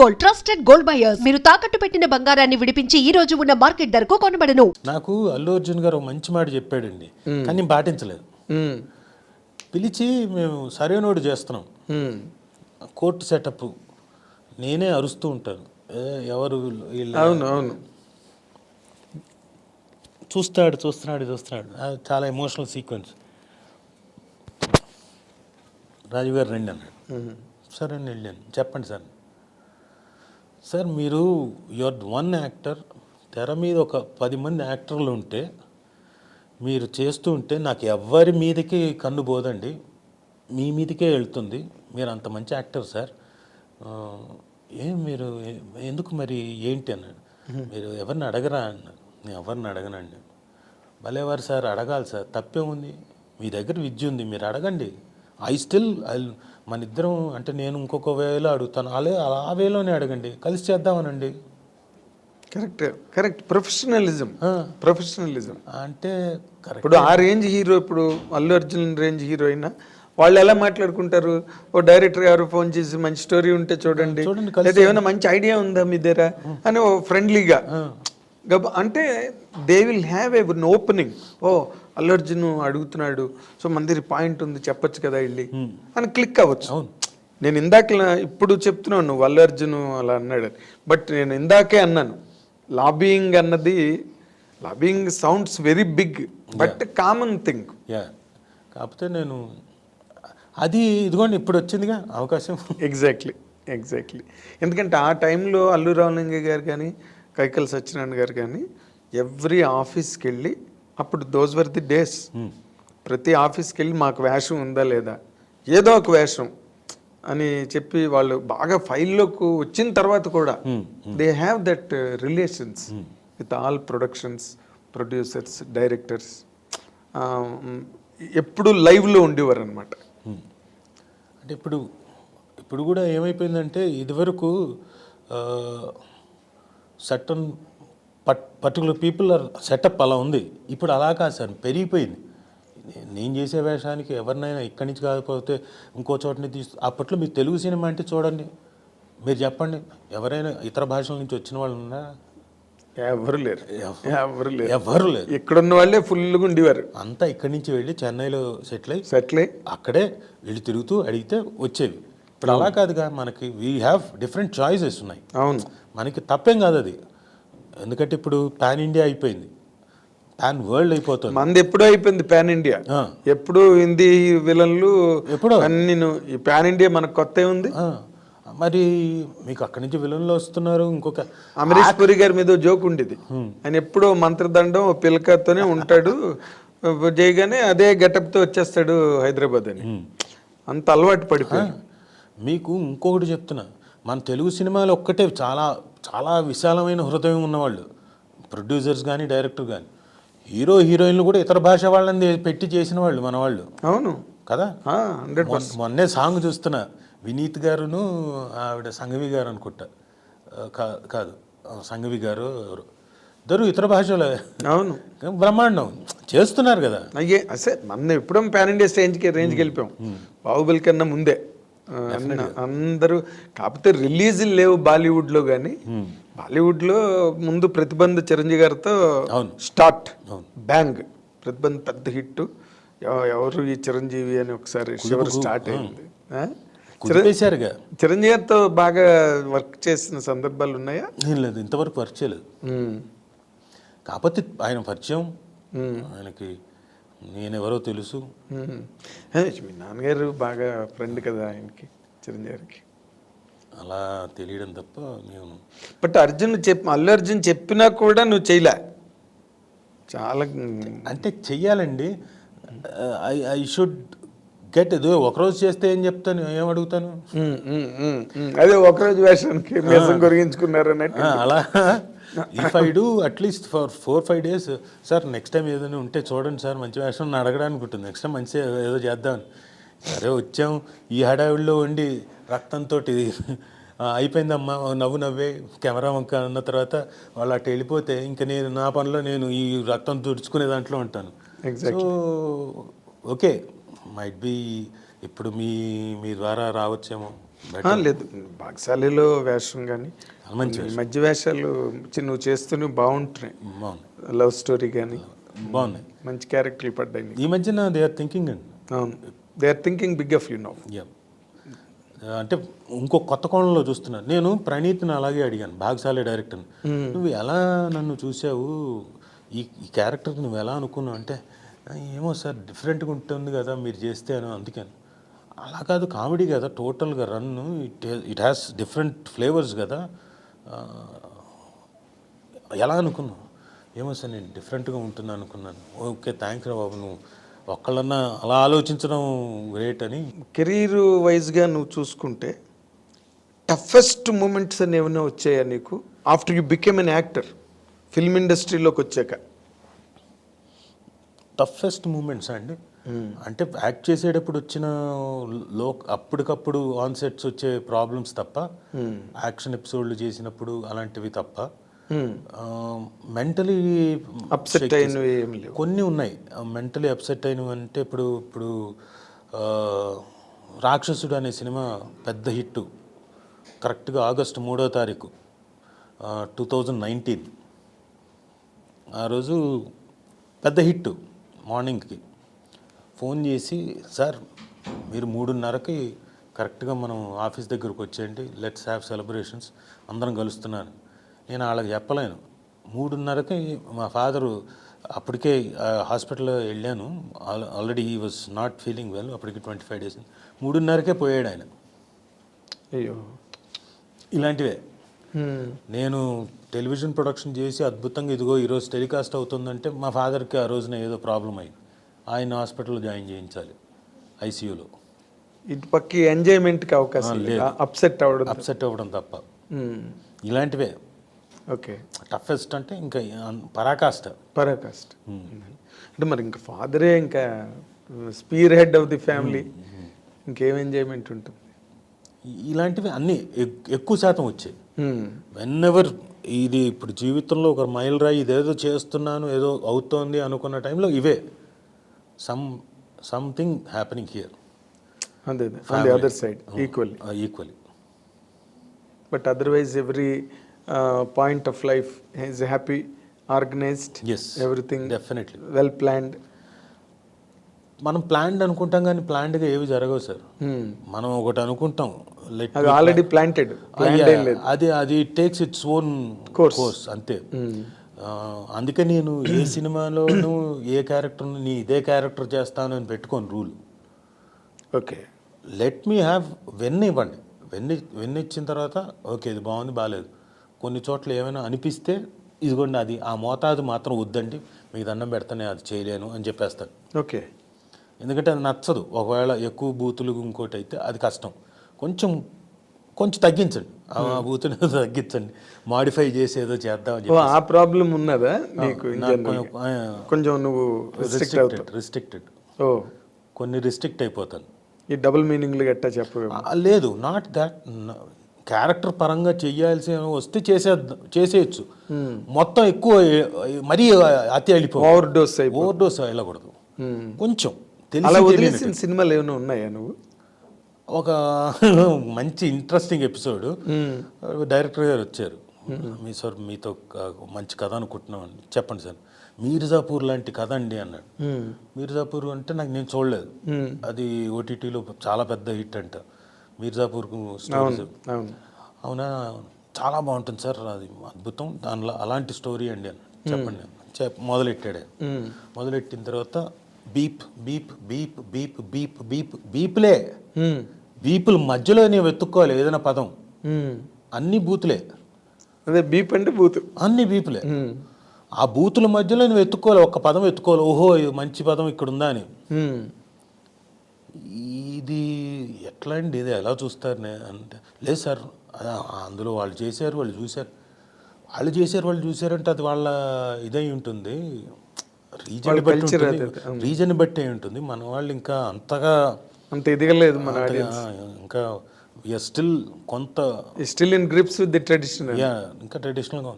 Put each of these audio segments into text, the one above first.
Gold, trusted gold buyers. మీరు తాకట్టు పెట్టిన బంగారాన్ని విడిపించి ఈ రోజు ఉన్న మార్కెట్ ధరకు కొనబడను. నాకు అల్లు అర్జున్ గారు ఒక మంచి మాట చెప్పాడండి, కానీ నేను పాటించలేదు. పిలిచి మేము సరైనోడు చేస్తున్నాం, కోర్టు సెటప్, నేనే అరుస్తూ ఉంటాను. ఎవరు అవును అవును చూస్తున్నాడు. అది చాలా ఎమోషనల్ సీక్వెన్స్. రాజు గారు రండి అన్నాడు. సరే అని వెళ్ళాను. చెప్పండి సార్ మీరు యువర్ వన్ యాక్టర్, తెర మీద ఒక 10 మంది యాక్టర్లు ఉంటే మీరు చేస్తూ ఉంటే నాకు ఎవ్వరి మీదకి కన్ను పోదండి, మీ మీదకే వెళ్తుంది. మీరు అంత మంచి యాక్టర్ సార్, మీరు ఎందుకు మరి ఏంటి అన్నాడు. మీరు ఎవరిని అడగరా అన్నాడు. నేను ఎవరిని అడగనండి. భలేవారు సార్, అడగాలి సార్, తప్పే ఉంది, మీ దగ్గర విద్య ఉంది, మీరు అడగండి. మన ఇద్దరం అంటే నేను ఇంకొక వేలో అడుగుతాను, ఆ వేలోనే అడగండి, కలిసి చేద్దామనండి. కరెక్ట్ ప్రొఫెషనలిజం అంటే ఇప్పుడు ఆ రేంజ్ హీరో, ఇప్పుడు అల్లు అర్జున్ రేంజ్ హీరో అయినా వాళ్ళు ఎలా మాట్లాడుకుంటారు, ఓ డైరెక్టర్ గారు ఫోన్ చేసి మంచి స్టోరీ ఉంటే చూడండి, లేదా ఏమైనా మంచి ఐడియా ఉందా మీ దగ్గర అని ఓ ఫ్రెండ్లీగా అంటే they will have a opening. ఓ అల్లు అర్జున్ అడుగుతున్నాడు, సో మన దగ్గర పాయింట్ ఉంది, చెప్పొచ్చు కదా వెళ్ళి అని క్లిక్ అవ్వచ్చు. నేను ఇందాక ఇప్పుడు చెప్తున్నాను నువ్వు అల్లు అర్జున్ అలా అన్నాడు, బట్ నేను ఇందాకే అన్నాను లాబియింగ్ అన్నది, lobbying sounds very big but common thing. కాకపోతే నేను అది ఇదిగోండి ఇప్పుడు వచ్చిందిగా అవకాశం. ఎగ్జాక్ట్లీ ఎందుకంటే ఆ టైంలో అల్లు రామలింగయ్య గారు కానీ కైకల్ సత్యనారాయణ గారు కానీ ఎవ్రీ ఆఫీస్కి వెళ్ళి, అప్పుడు దోస్ వర్ ది డేస్, ప్రతి ఆఫీస్కి వెళ్ళి మాకు వేషం ఉందా లేదా, ఏదో ఒక వేషం అని చెప్పి వాళ్ళు బాగా ఫైల్లోకి వచ్చిన తర్వాత కూడా they have that relations with all productions, producers, directors, ఎప్పుడు లైవ్లో ఉండేవారు అనమాట. అంటే ఇప్పుడు కూడా ఏమైపోయిందంటే ఇదివరకు certain particular people are setup అలా ఉంది. ఇప్పుడు అలా కాదు సార్, పెరిగిపోయింది. నేను చేసే వేషానికి ఎవరినైనా ఇక్కడి నుంచి కాకపోతే ఇంకో చోటని అప్పట్లో మీరు తెలుగు సినిమా అంటే చూడండి, మీరు చెప్పండి, ఎవరైనా ఇతర భాషల నుంచి వచ్చిన వాళ్ళు ఉన్నారా? ఎవరు లేరు. ఇక్కడున్న వాళ్ళే ఫుల్గా ఉండేవారు. అంతా ఇక్కడి నుంచి వెళ్ళి చెన్నైలో సెటిల్ అయ్యి అక్కడే వెళ్ళి తిరుగుతూ అడిగితే వచ్చేవి. ఇప్పుడు అలా కాదుగా, మనకి వీ హ్యావ్ డిఫరెంట్ చాయిసెస్ ఉన్నాయి. అవును, మనకి తప్పేం కాదు అది, ఎందుకంటే ఇప్పుడు పాన్ ఇండియా అయిపోయింది, పాన్ వరల్డ్ అయిపోతుంది. మంది ఎప్పుడో అయిపోయింది పాన్ ఇండియా. ఎప్పుడు హిందీ విలన్లు ఎప్పుడో అన్ని, ఈ పాన్ ఇండియా మనకు కొత్త ఉంది. మరి మీకు అక్కడి నుంచి విలన్లు వస్తున్నారు. ఇంకొక అమరీష్ పురి గారి మీద జోక్ ఉండేది, ఆయన ఎప్పుడో మంత్రదండం పిలకతోనే ఉంటాడు, చేయగానే అదే గెటప్తో వచ్చేస్తాడు హైదరాబాద్ అని, అంత అలవాటు పడిపోయాడు. మీకు ఇంకొకటి చెప్తున్నా, మన తెలుగు సినిమాలు ఒక్కటే చాలా చాలా విశాలమైన హృదయం ఉన్నవాళ్ళు, ప్రొడ్యూసర్స్ కానీ డైరెక్టర్ కానీ, హీరోయిన్లు కూడా ఇతర భాష వాళ్ళని పెట్టి చేసిన వాళ్ళు మన వాళ్ళు. అవును కదా. మొన్నే సాంగ్ చూస్తున్నా, వినీత్ గారును ఆవిడ సంఘవి గారు అనుకుంటా, కాదు సంఘవి గారు ఎవరు, ఇద్దరు ఇతర భాషలో. అవును, బ్రహ్మాండం చేస్తున్నారు కదా. అయ్యే అసలు మనం ఎప్పుడో పాన్ ఇండియా రేంజ్కి వెళ్ళిపోయాం, బాహుబలి కన్నా ముందే అందరూ. కాకపోతే రిలీజులు లేవు బాలీవుడ్లో, కానీ బాలీవుడ్లో ముందు ప్రతిబంధ్ చిరంజీవి గారితో స్టార్ట్, బ్యాంగ్ ప్రతిబంధ్ పెద్ద హిట్, ఎవరు ఈ చిరంజీవి అని ఒకసారి స్టార్ట్ అయింది. చిరంజీవి గారితో బాగా వర్క్ చేసిన సందర్భాలు ఉన్నాయా? లేదు, ఇంతవరకు వర్క్ చేయలేదు. కాకపోతే ఆయన పరిచయం, ఆయనకి నేనెవరో తెలుసు. మీ నాన్నగారు బాగా ఫ్రెండ్ కదా ఆయనకి, చిరంజీవి గారికి, అలా తెలియడం తప్ప నేను. బట్ అల్లు అర్జున్ చెప్పినా కూడా నువ్వు చేయలే. చాలా అంటే చెయ్యాలండి, ఐ షుడ్ గెట్. ఏదో ఒకరోజు చేస్తే ఏం చెప్తాను, ఏం అడుగుతాను, అదే ఒకరోజు వేషానికి మీసం కొరిగించుకున్నారు అన్నట్టు. అలా if I do at least for 4-5 days, sir next time ఏదైనా ఉంటే చూడండి సార్, మంచి వేషం అడగడానికి ఉంటుంది, నెక్స్ట్ టైం మంచిగా ఏదో చేద్దామని. సరే వచ్చాం, ఈ హడావిడిలో ఉండి రక్తంతో అయిపోయిందమ్మా, నవ్వే కెమెరా వంక అన్న తర్వాత వాళ్ళు అటు వెళ్ళిపోతే ఇంకా నేను నా పనిలో నేను ఈ రక్తం తుడుచుకునే దాంట్లో ఉంటాను. సో ఓకే, మైట్ బి ఇప్పుడు మీ ద్వారా రావచ్చేమో. లేదు భాగశాలిలో వేషం కానీ మంచి ఈ మధ్య వేషాలు నువ్వు చేస్తూనే బాగుంటున్నాయి. బాగుంది, లవ్ స్టోరీ కానీ బాగున్నాయి, మంచి క్యారెక్టర్లు పడ్డాయి నీకు. ఈ మధ్యన దే ఆర్ థింకింగ్ అండి. అవును, they are thinking big of you now. Yeah, అంటే ఇంకో కొత్త కోణంలో చూస్తున్నాను. నేను ప్రణీత్ని అలాగే అడిగాను, భాగశాలి డైరెక్టర్ని, నువ్వు ఎలా నన్ను చూసావు, ఈ క్యారెక్టర్కి నువ్వు ఎలా అనుకున్నావు అంటే, ఏమో సార్ డిఫరెంట్గా ఉంటుంది కదా మీరు చేస్తే అని. అందుకని అలా కాదు, కామెడీ కదా టోటల్గా run, it has different flavours కదా, ఎలా అనుకున్నావు. ఏమో సార్ నేను డిఫరెంట్గా ఉంటున్నాను అనుకున్నాను. ఓకే థ్యాంక్స్ రా బాబు, నువ్వు ఒక్కళ్ళన్నా అలా ఆలోచించడం గ్రేట్ అని. కెరీర్ వైజ్గా నువ్వు చూసుకుంటే టఫెస్ట్ మూమెంట్స్ అని ఏమైనా వచ్చాయా నీకు after you became an actor, film ఇండస్ట్రీలోకి వచ్చాక? టఫెస్ట్ మూమెంట్స్ అండి, అంటే యాక్ట్ చేసేటప్పుడు వచ్చిన అప్పటికప్పుడు ఆన్ సెట్స్ వచ్చే ప్రాబ్లమ్స్ తప్ప, యాక్షన్ ఎపిసోడ్లు చేసినప్పుడు అలాంటివి తప్ప, మెంటలీ అప్సెట్ అయినవి ఏమి లేవు. కొన్ని ఉన్నాయి మెంటలీ అప్సెట్ అయినవి. అంటే ఇప్పుడు రాక్షసుడు అనే సినిమా పెద్ద హిట్, కరెక్ట్గా ఆగస్టు 3వ తారీఖు 2019. ఆ రోజు పెద్ద హిట్. మార్నింగ్కి ఫోన్ చేసి, సార్ మీరు 3:30కి కరెక్ట్గా మనం ఆఫీస్ దగ్గరకు వచ్చేయండి, లెట్స్ హ్యావ్ సెలబ్రేషన్స్, అందరం కలుస్తున్నాను. నేను వాళ్ళకి చెప్పలేను. 3:30కి మా ఫాదరు, అప్పటికే హాస్పిటల్లో వెళ్ళాను, already he was not feeling well, అప్పటికి 25 days. 3:30కే పోయాడు ఆయన. అయ్యో, ఇలాంటివే. నేను టెలివిజన్ ప్రొడక్షన్ చేసి అద్భుతంగా ఇదిగో ఈరోజు టెలికాస్ట్ అవుతుందంటే, మా ఫాదర్కి ఆ రోజున ఏదో ప్రాబ్లం అయింది, ఆయన హాస్పిటల్లో జాయిన్ చేయించాలి ఐసీయూలో. ఇటు పక్క ఎంజాయ్మెంట్కి అవకాశం లేదు, అప్సెట్ అవ్వడం తప్ప. ఇలాంటివే. ఓకే, టఫెస్ట్ అంటే ఇంకా పరాకాష్ట. అంటే మరి ఇంకా ఫాదరే ఇంకా sphere head of the family, ఇంకేం ఎంజాయ్మెంట్ ఉంటుంది. ఇలాంటివి అన్నీ ఎక్కువ శాతం వచ్చాయి. వెన్నెవర్ ఇది ఇప్పుడు జీవితంలో ఒక మైల్ రాయి, ఇదేదో చేస్తున్నాను ఏదో అవుతోంది అనుకున్న టైంలో ఇవే సంథింగ్ హ్యాపెనింగ్ హియర్. అదే on the other side equally. But otherwise every point of life is happy, organised, everything definitely well planned. మనం ప్లాన్డ్ అనుకుంటాం కానీ ప్లాన్డ్గా ఏవి జరగవు సార్. మనం ఒకటి అనుకుంటాం, ఆల్రెడీ ప్లాంటెడ్, అది టేక్స్ ఇట్స్ ఓన్ కోర్స్ అంతే. అందుకే నేను ఏ సినిమాలోనూ ఏ క్యారెక్టర్ను నీ ఇదే క్యారెక్టర్ చేస్తాను అని పెట్టుకోను rule. Okay, let me have ఇవ్వండి, వెన్ ఇచ్చిన తర్వాత ఓకే ఇది బాగుంది బాగాలేదు, కొన్ని చోట్ల ఏమైనా అనిపిస్తే ఇదిగోండి అది ఆ మోతాదు మాత్రం వద్దండి, మీకు దండం పెడతానే అది చేయలేను అని చెప్పేస్తాను. ఓకే, ఎందుకంటే అది నచ్చదు. ఒకవేళ ఎక్కువ బూతులు ఇంకోటి అయితే అది కష్టం. కొంచెం తగ్గించండి, ఆ బూతుని తగ్గించండి, మాడిఫై చేసి ఏదో చేద్దామని చెప్పి. ఆ ప్రాబ్లం ఉన్నదా నీకు? కొంచెం నువ్వు రిస్ట్రిక్టెడ్, ఓ కొన్ని రిస్ట్రిక్ట్ అయిపోతాను. ఈ డబుల్ మీనింగ్లు గట్టా చెప్పు. లేదు, నాట్ దాట్, క్యారెక్టర్ పరంగా చెయ్యాల్సి వస్తే చేసేయచ్చు. మొత్తం ఎక్కువ మరీ అతి వెళ్ళిపో, ఓవర్ డోస్ వెళ్ళకూడదు. కొంచెం తెలిసిన సినిమాలు ఏమైనా ఉన్నాయా నువ్వు? ఒక మంచి ఇంట్రెస్టింగ్ ఎపిసోడ్, డైరెక్టర్ గారు వచ్చారు, సార్ మీతో మంచి కథ అనుకుంటున్నాం, చెప్పండి సార్. మీర్జాపూర్ లాంటి కథ అండి అన్నాడు. మీర్జాపూర్ అంటే నేను చూడలేదు, అది ఓటీటీలో చాలా పెద్ద హిట్ అంట మీర్జాపూర్ స్టోరీస్. అవునా, చాలా బాగుంటుంది సార్, అది అద్భుతం, దానిలో అలాంటి స్టోరీ అండి అని చెప్పండి. మొదలెట్టాడే. మొదలెట్టిన తర్వాత beep beep beep beep beep beep బీప్లే, బీపుల మధ్యలో నేను వెతుక్కోవాలి ఏదైనా పదం, అన్ని బూతులే. అదే బీప్ అంటే బూత్, అన్ని బీపులే. ఆ బూతుల మధ్యలో నువ్వు వెతుక్కోవాలి, ఒక్క పదం వెతుక్కోవాలి, ఓహో ఇది మంచి పదం ఇక్కడ ఉందా అని. ఇది ఎట్లా అండి, ఇది ఎలా చూస్తారు అంటే, లేదు సార్ అందులో వాళ్ళు చేశారు వాళ్ళు చూశారంటే అది వాళ్ళ ఇదై ఉంటుంది, రీజన్ బట్టి ఉంటుంది. మన వాళ్ళు ఇంకా అంతగా అంత ఎదగలేదు, మన ఇంకా స్టిల్ కొంత still in grips with the tradition. ఇంకా ట్రెడిషనల్గా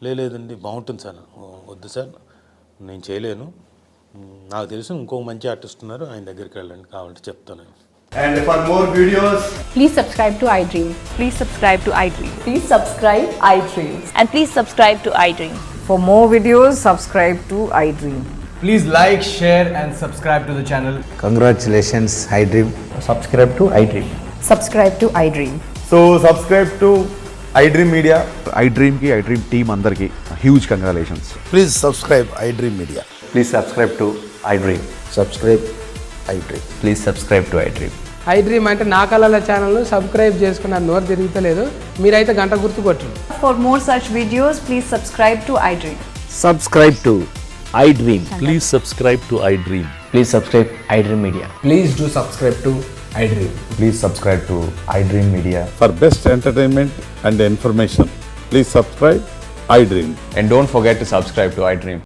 లేదండి బాగుంటుంది సార్, వద్దు సార్ నేను చేయలేను, నాకు తెలిసి ఇంకో మంచి ఆర్టిస్ట్ ఉన్నారు ఆయన దగ్గరికి వెళ్ళండి కావాలంటే చెప్తాను. And for more videos, Please subscribe to iDream. Please subscribe to iDream. Please subscribe iDream. And please subscribe to iDream. For more videos, subscribe to iDream. Please like, share and subscribe to the channel. Congratulations, iDream. Subscribe to iDream. Subscribe to iDream. so subscribe to iDream Media. iDream team అందరికి huge congratulations. Please subscribe iDream Media. Please subscribe to iDream. Subscribe iDream. Please subscribe to iDream. iDream అంటే నా కళల ఛానల్ను subscribe చేసుకున్న నోరు తిరుగుతలేదు, మీరైతే గంట గుర్తు కొట్టండి. For more such videos, please subscribe to iDream. Subscribe to iDream. Please subscribe to iDream. Please subscribe iDream Media. Please do subscribe to iDream. Please subscribe to iDream Media. For best entertainment and information, please subscribe iDream. And don't forget to subscribe to iDream.